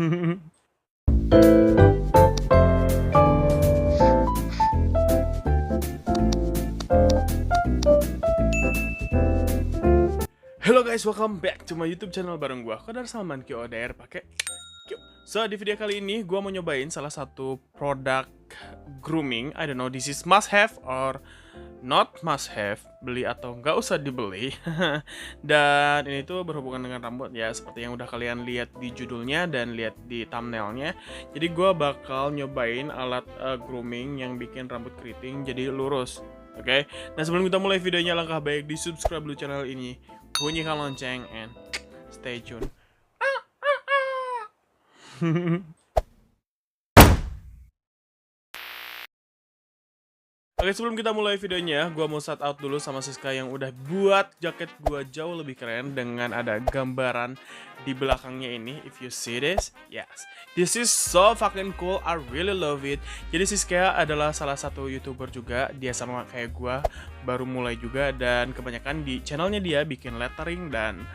Hello guys, welcome back to my YouTube channel bareng gua Kodar Salman QODR pakai Q. So di video kali ini gua mau nyobain salah satu produk grooming. I don't know this is must have or not must have, beli atau nggak usah dibeli. Dan ini tuh berhubungan dengan rambut ya, seperti yang udah kalian lihat di judulnya dan lihat di thumbnailnya. Jadi gua bakal nyobain alat grooming yang bikin rambut keriting jadi lurus. Oke, nah sebelum kita mulai videonya, langkah baik di subscribe dulu channel ini, bunyikan lonceng, and stay tune. Oke, sebelum kita mulai videonya, gua mau shout out dulu sama Siska yang udah buat jaket gua jauh lebih keren dengan ada gambaran di belakangnya ini. If you see this, yes, this is so fucking cool. I really love it. Jadi Siska adalah salah satu YouTuber juga. Dia sama kayak gua, baru mulai juga, dan kebanyakan di channelnya dia bikin lettering dan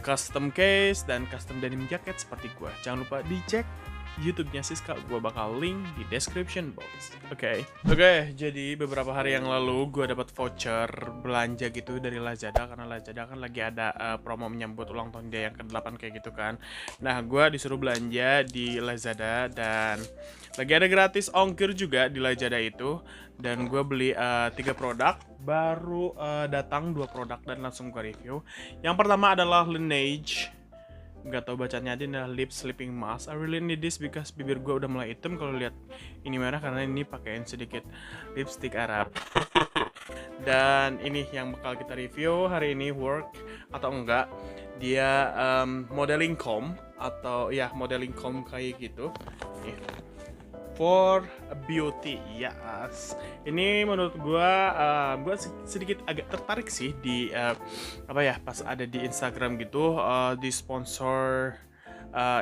custom case dan custom denim jacket seperti gua. Jangan lupa dicek YouTube-nya Siska, gue bakal link di description box. Oke, jadi beberapa hari yang lalu gue dapat voucher belanja gitu dari Lazada, karena Lazada kan lagi ada promo menyambut ulang tahun dia yang ke-8 kayak gitu kan. Nah, gue disuruh belanja di Lazada dan lagi ada gratis ongkir juga di Lazada itu. Dan gue beli 3 produk, baru datang 2 produk dan langsung gue review. Yang pertama adalah Laneige. Nggak tahu bacanya, ini adalah lip sleeping mask. I really need this because bibir gue udah mulai hitam kalau lihat ini merah, karena ini pakein sedikit lipstick Arab. Dan ini yang bakal kita review hari ini, work atau enggak. Dia modeling comb atau ya modeling comb kayak gitu. Nih. For beauty, yes. Ini menurut gua sedikit agak tertarik sih di apa ya, pas ada di Instagram gitu, di sponsor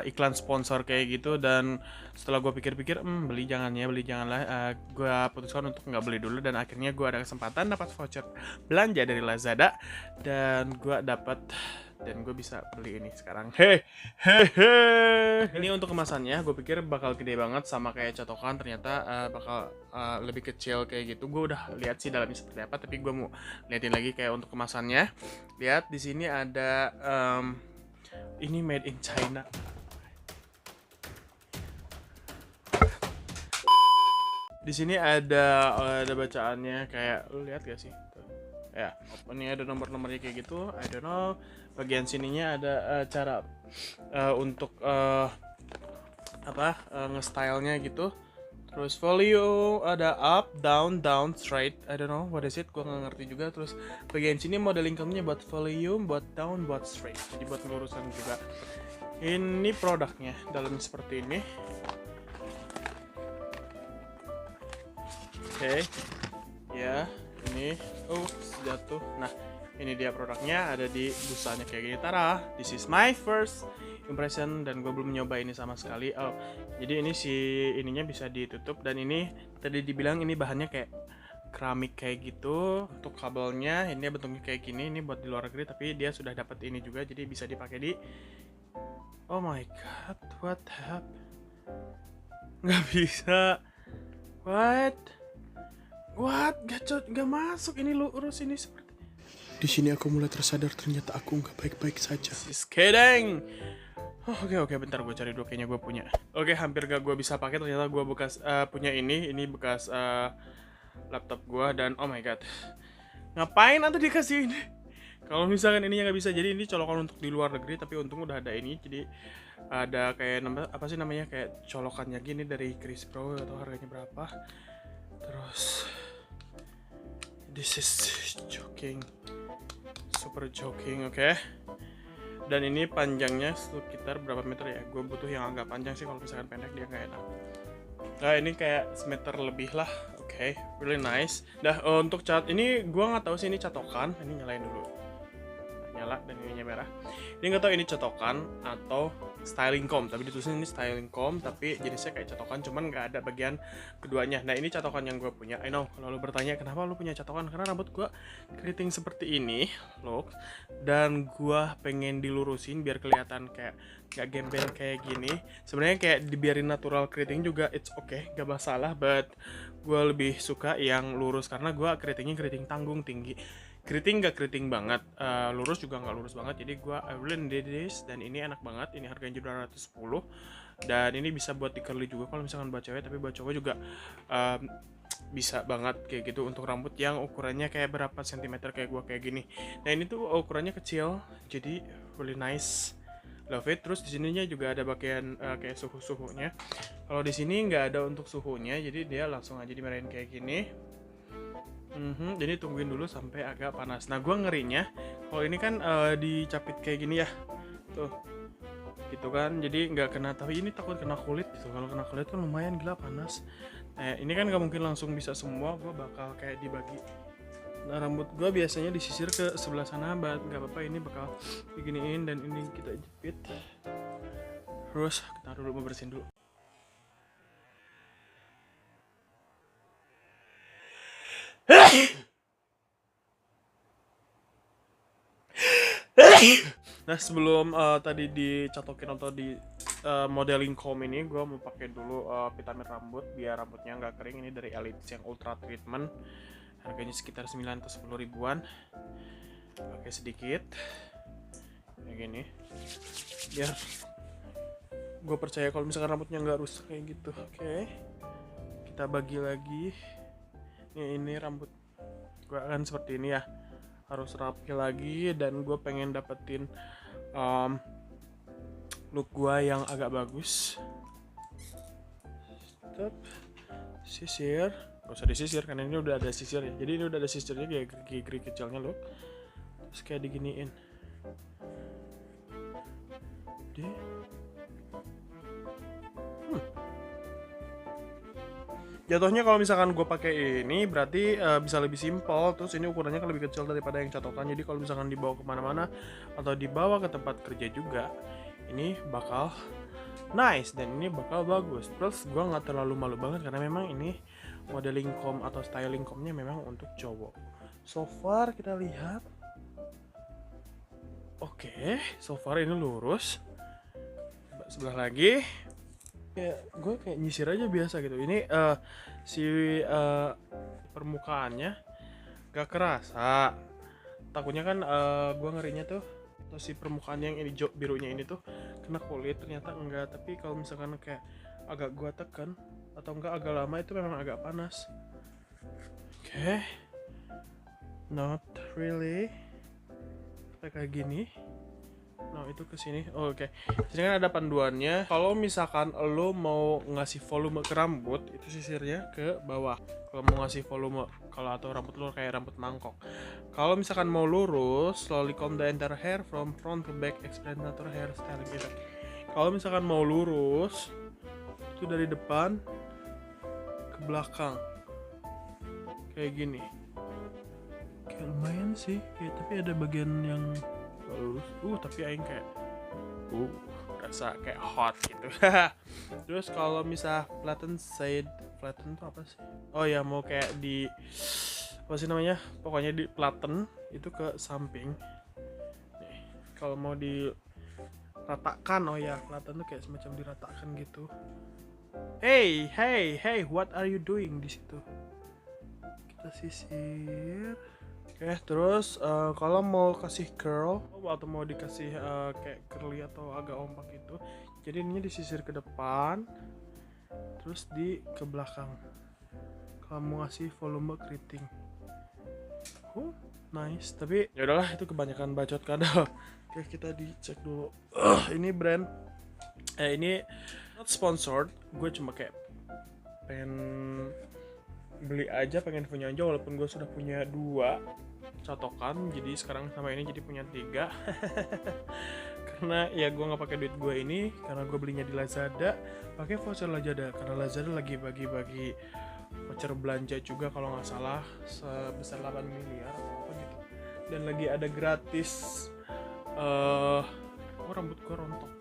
iklan sponsor kayak gitu. Dan setelah gue pikir-pikir, beli janganlah, gue putuskan untuk nggak beli dulu. Dan akhirnya gue ada kesempatan dapat voucher belanja dari Lazada dan gue dapat, dan gue bisa beli ini sekarang. Ini untuk kemasannya, gue pikir bakal gede banget sama kayak catokan, ternyata bakal lebih kecil kayak gitu. Gue udah lihat sih dalamnya seperti apa, tapi gue mau liatin lagi kayak untuk kemasannya. Lihat di sini ada ini made in China. Di sini ada bacaannya, kayak lu lihat gak sih? Tuh. Ya, ini ada nomor-nomornya kayak gitu. I don't know. Bagian sininya ada cara untuk nge-stylenya gitu. Terus volume ada up, down, straight. I don't know what is it, gua nggak ngerti juga. Terus bagian sini modeling kamunya buat volume, buat down, buat straight. Jadi buat ngelurusan juga. Ini produknya dalamnya seperti ini. Oke. Ya, ini jatuh. Nah, ini dia produknya, ada di busanya kayak gini. Tara, this is my first impression dan gue belum nyoba ini sama sekali. Oh, jadi ini si ininya bisa ditutup, dan ini tadi dibilang ini bahannya kayak keramik kayak gitu. Untuk kabelnya ini bentuknya kayak gini, ini buat di luar negeri, tapi dia sudah dapat ini juga, jadi bisa dipakai di. Oh my god, what happened? Nggak bisa. What? Gak masuk, ini lurus ini seperti. Di sini aku mulai tersadar ternyata aku nggak baik-baik saja. Just kidding. Oh, oke, bentar gue cari dulu, kayaknya gue punya. Oke, hampir gak gue bisa pakai, ternyata gue bekas punya ini bekas laptop gue, dan oh my god, ngapain nanti dikasih ini? Kalau misalkan ininya nggak bisa, jadi ini colokan untuk di luar negeri, tapi untung udah ada ini, jadi ada kayak apa sih namanya, kayak colokannya gini dari Chris Pro, atau harganya berapa. Terus this is joking, super joking, oke. Dan ini panjangnya sekitar berapa meter ya? Gue butuh yang agak panjang sih, kalau misalkan pendek dia nggak enak. Nah, ini kayak semeter lebih lah, oke, really nice. Nah, untuk cat ini gue nggak tahu sih ini catokan. Ini nyalain dulu, nyala dan ininya merah. Ini nggak tahu ini catokan atau styling comb, tapi ditulisin ini styling comb, tapi jenisnya kayak catokan, cuman nggak ada bagian keduanya. Nah ini catokan yang gue punya. I know kalau lo bertanya kenapa lo punya catokan, karena rambut gue keriting seperti ini, look, dan gue pengen dilurusin biar kelihatan kayak gak gembel kayak gini. Sebenarnya kayak dibiarin natural keriting juga it's okay, gak masalah, but gue lebih suka yang lurus karena gue keritingnya keriting tanggung, tinggi. Keriting gak keriting banget, lurus juga gak lurus banget. Jadi gue I really need this, dan ini enak banget. Ini harganya 210, dan ini bisa buat di curly juga kalau misalkan buat cewek, tapi buat cowok juga bisa banget kayak gitu untuk rambut yang ukurannya kayak berapa sentimeter kayak gue kayak gini. Nah ini tuh ukurannya kecil, jadi really nice, love it. Terus di sininya juga ada bagian kayak suhunya. Kalau di sini nggak ada untuk suhunya, jadi dia langsung aja dimarahin kayak gini. Jadi tungguin dulu sampai agak panas. Nah gue ngerinya kalau ini kan dicapit kayak gini ya, tuh gitu kan, jadi nggak kena, tapi ini takut kena kulit gitu. Kalau kena kulit kan lumayan gila panas. Nah ini kan nggak mungkin langsung bisa semua, gue bakal kayak dibagi. Nah rambut gue biasanya disisir ke sebelah sana, nggak apa-apa, ini bakal diginiin dan ini kita jepit. Terus kita dulu mau bersihin dulu. Nah sebelum tadi dicatokin atau di modeling comb ini, gue mau pakai dulu vitamin rambut biar rambutnya nggak kering. Ini dari Elite yang ultra treatment, harganya sekitar 9 atau 10 ribuan. Pakai sedikit kayak gini biar gue percaya kalau misalkan rambutnya nggak rusak kayak gitu. Oke, kita bagi lagi. Ini rambut gue akan seperti ini ya, harus rapi lagi, dan gue pengen dapetin look gue yang agak bagus. Stop, sisir, gak usah disisir karena ini udah ada sisir ya, jadi ini udah ada sisirnya kayak gigi kecilnya loh. Terus kayak diginiin deh. Jatuhnya kalau misalkan gue pakai ini berarti bisa lebih simpel. Terus ini ukurannya kan lebih kecil daripada yang catokan, jadi kalau misalkan dibawa kemana-mana atau dibawa ke tempat kerja juga, ini bakal nice dan ini bakal bagus. Plus gue nggak terlalu malu banget karena memang ini modeling comb atau styling combnya memang untuk cowok. So far kita lihat, oke, so far ini lurus. Sebelah lagi. Kayak gue kayak nyisir aja biasa gitu. Ini si permukaannya gak kerasa. Takutnya kan gue ngerinya tuh atau si permukaan yang ini birunya ini tuh kena kulit, ternyata enggak. Tapi kalau misalkan kayak agak gue tekan atau enggak agak lama, itu memang agak panas. Oke, not really kayak gini. Nah itu ke sini. Oh, oke. Sini kan ada panduannya. Kalau misalkan lo mau ngasih volume ke rambut, itu sisirnya ke bawah. Kalau mau ngasih volume, kalau atau rambut lo kayak rambut mangkok. Kalau misalkan mau lurus, slowly comb the entire hair from front to back, explain natural hair styling effect. Kalau misalkan mau lurus, itu dari depan ke belakang, kayak gini. Kayak lumayan sih, kayak, tapi ada bagian yang lurus, tapi aing kayak rasa kayak hot gitu. Terus kalau misal flatten tuh apa sih? Oh ya, mau kayak di apa sih namanya, pokoknya di flatten itu ke samping nih. Kalau mau diratakan, oh ya, flatten tuh kayak semacam diratakan gitu. Hey, what are you doing di situ? Kita sisir. Oke, terus kalau mau kasih curl atau mau dikasih kayak curly atau agak ompak gitu, jadi ini disisir ke depan, terus ke belakang. Kalau mau ngasih volume keriting, nice. Tapi ya udahlah, itu kebanyakan bacot kadal. Oke, kita dicek dulu. Ini brand, ini not sponsored. Gue cuma kayak pengen beli aja, pengen punya aja, walaupun gue sudah punya 2 catokan, jadi sekarang sama ini jadi punya 3. Karena ya gue nggak pakai duit gue ini, karena gue belinya di Lazada, pakai voucher Lazada, karena Lazada lagi bagi-bagi voucher belanja juga kalau nggak salah sebesar 8 miliar atau apa gitu, dan lagi ada gratis rambut gue rontok,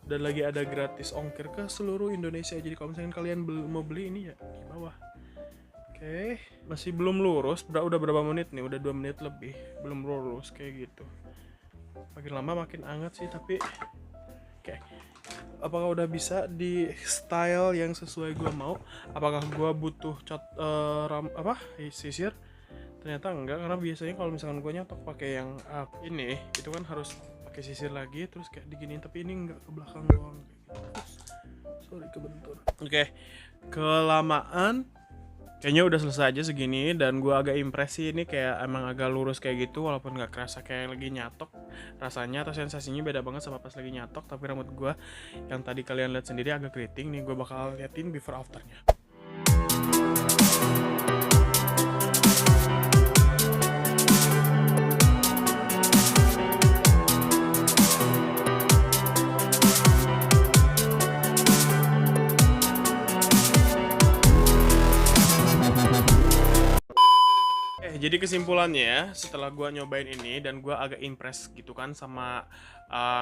dan lagi ada gratis ongkir ke seluruh Indonesia. Jadi kalau misalkan kalian mau beli ini ya di bawah. Oke, masih belum lurus. Udah berapa menit nih? Udah 2 menit lebih belum lurus kayak gitu. Makin lama makin anget sih, tapi oke. Apakah udah bisa di style yang sesuai gua mau? Apakah gua butuh sisir? Ternyata enggak, karena biasanya kalau misalkan gua nyatok pakai yang ini, itu kan harus pakai sisir lagi terus kayak diginiin, tapi ini enggak, ke belakang doang kayak gitu. Sorry kebentur. Oke. Kelamaan kayaknya udah selesai aja segini, dan gue agak impresi ini kayak emang agak lurus kayak gitu, walaupun nggak kerasa kayak lagi nyatok. Rasanya atau sensasinya beda banget sama pas lagi nyatok. Tapi rambut gue yang tadi kalian lihat sendiri agak keriting nih, gue bakal liatin before afternya. Jadi kesimpulannya, setelah gue nyobain ini dan gue agak impress gitu kan sama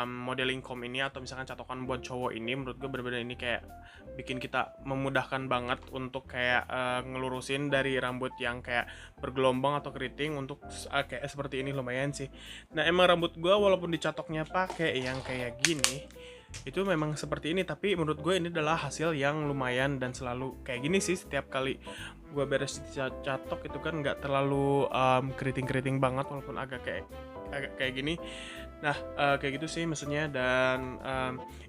modeling comb ini atau misalkan catokan buat cowok ini, menurut gue bener-bener ini kayak bikin kita memudahkan banget untuk kayak ngelurusin dari rambut yang kayak bergelombang atau keriting untuk kayak seperti ini. Lumayan sih. Nah, emang rambut gue walaupun dicatoknya pakai yang kayak gini, itu memang seperti ini, tapi menurut gue ini adalah hasil yang lumayan dan selalu kayak gini sih. Setiap kali gue beres catok itu kan nggak terlalu keriting-keriting banget, walaupun agak kayak gini. Nah, kayak gitu sih maksudnya. Dan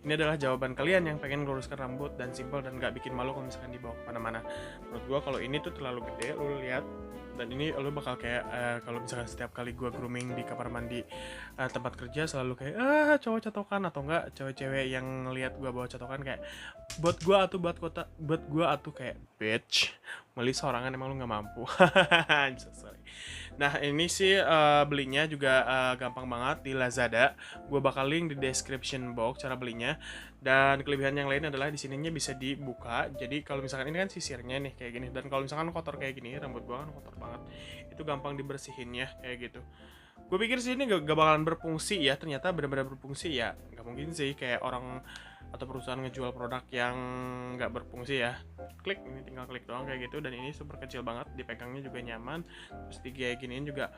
ini adalah jawaban kalian yang pengen meluruskan rambut dan simple dan nggak bikin malu kalau misalkan dibawa kemana-mana. Menurut gue kalau ini tuh terlalu gede, lu lihat. Dan ini lo bakal kayak kalau misalkan setiap kali gue grooming di kamar mandi tempat kerja, selalu kayak cowok catokan, atau enggak cewek-cewek yang ngelihat gue bawa catokan kayak buat gue atuh kayak bitch, meli sorangan emang lu nggak mampu. Sorry. Nah, ini sih belinya juga gampang banget di Lazada. Gue bakal link di description box cara belinya. Dan kelebihan yang lain adalah di sininya bisa dibuka. Jadi kalau misalkan ini kan sisirnya nih kayak gini, dan kalau misalkan kotor kayak gini, rambut gue kan kotor banget, itu gampang dibersihin ya kayak gitu. Gue pikir sih ini gak bakalan berfungsi ya, ternyata benar-benar berfungsi ya. Gak mungkin sih kayak orang atau perusahaan ngejual produk yang nggak berfungsi ya. Klik, ini tinggal klik doang kayak gitu, dan ini super kecil banget, dipegangnya juga nyaman, terus kayak giniin juga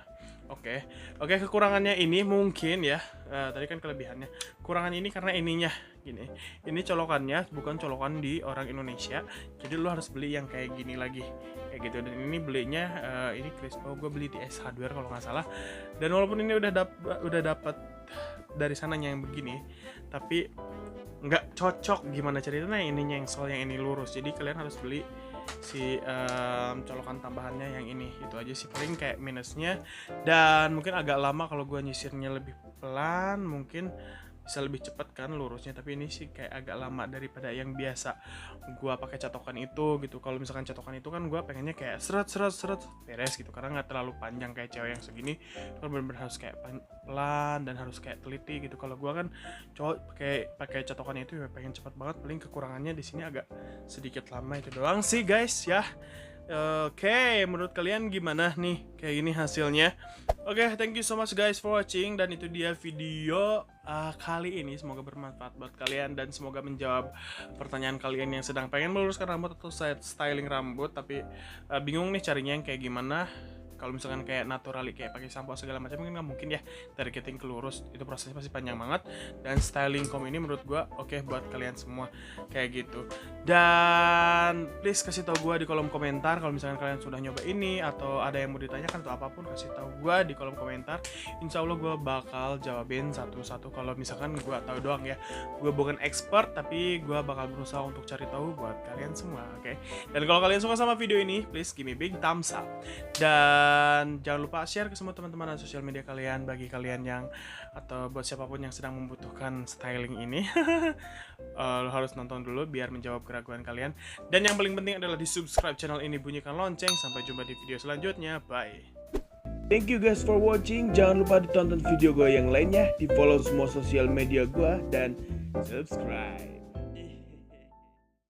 oke. Kekurangannya ini mungkin ya, tadi kan kelebihannya, kurangan ini karena ininya gini, ini colokannya bukan colokan di orang Indonesia, jadi lo harus beli yang kayak gini lagi kayak gitu. Dan ini belinya ini Crispo, gue beli di S Hardware kalau nggak salah. Dan walaupun ini udah dapat dari sananya yang begini, tapi nggak cocok gimana ceritanya ininya yang soal yang ini lurus. Jadi kalian harus beli si colokan tambahannya yang ini. Itu aja sih paling kayak minusnya. Dan mungkin agak lama kalau gue nyisirnya lebih pelan, mungkin bisa lebih cepat kan lurusnya. Tapi ini sih kayak agak lama daripada yang biasa gue pakai catokan itu gitu. Kalau misalkan catokan itu kan gue pengennya kayak seret beres gitu, karena nggak terlalu panjang kayak cewek yang segini. Kan bener-bener harus kayak pelan dan harus kayak teliti gitu. Kalau gue kan cowok pakai catokan itu ya pengen cepat banget. Paling kekurangannya di sini agak sedikit lama, itu doang sih guys ya. Oke, menurut kalian gimana nih kayak gini hasilnya? Oke, thank you so much guys for watching. Dan itu dia video kali ini. Semoga bermanfaat buat kalian dan semoga menjawab pertanyaan kalian yang sedang pengen meluruskan rambut atau styling rambut, tapi bingung nih carinya yang kayak gimana. Kalau misalkan kayak naturally kayak pakai sampo segala macam mungkin nggak mungkin ya, dari keriting ke lurus itu prosesnya pasti panjang banget. Dan styling comb ini menurut gue oke buat kalian semua kayak gitu. Dan please kasih tahu gue di kolom komentar kalau misalkan kalian sudah nyoba ini atau ada yang mau ditanyakan atau apapun, kasih tahu gue di kolom komentar. Insya Allah gue bakal jawabin satu-satu. Kalau misalkan gue tahu doang ya, gue bukan expert, tapi gue bakal berusaha untuk cari tahu buat kalian semua. Oke. Dan kalau kalian suka sama video ini, please give me big thumbs up. Dan jangan lupa share ke semua teman-teman dan sosial media kalian, bagi kalian yang atau buat siapapun yang sedang membutuhkan styling ini. Lo harus nonton dulu biar menjawab keraguan kalian. Dan yang paling penting adalah di subscribe channel ini, bunyikan lonceng. Sampai jumpa di video selanjutnya. Bye. Thank you guys for watching. Jangan lupa ditonton video gue yang lainnya, di follow semua sosial media gue, dan subscribe.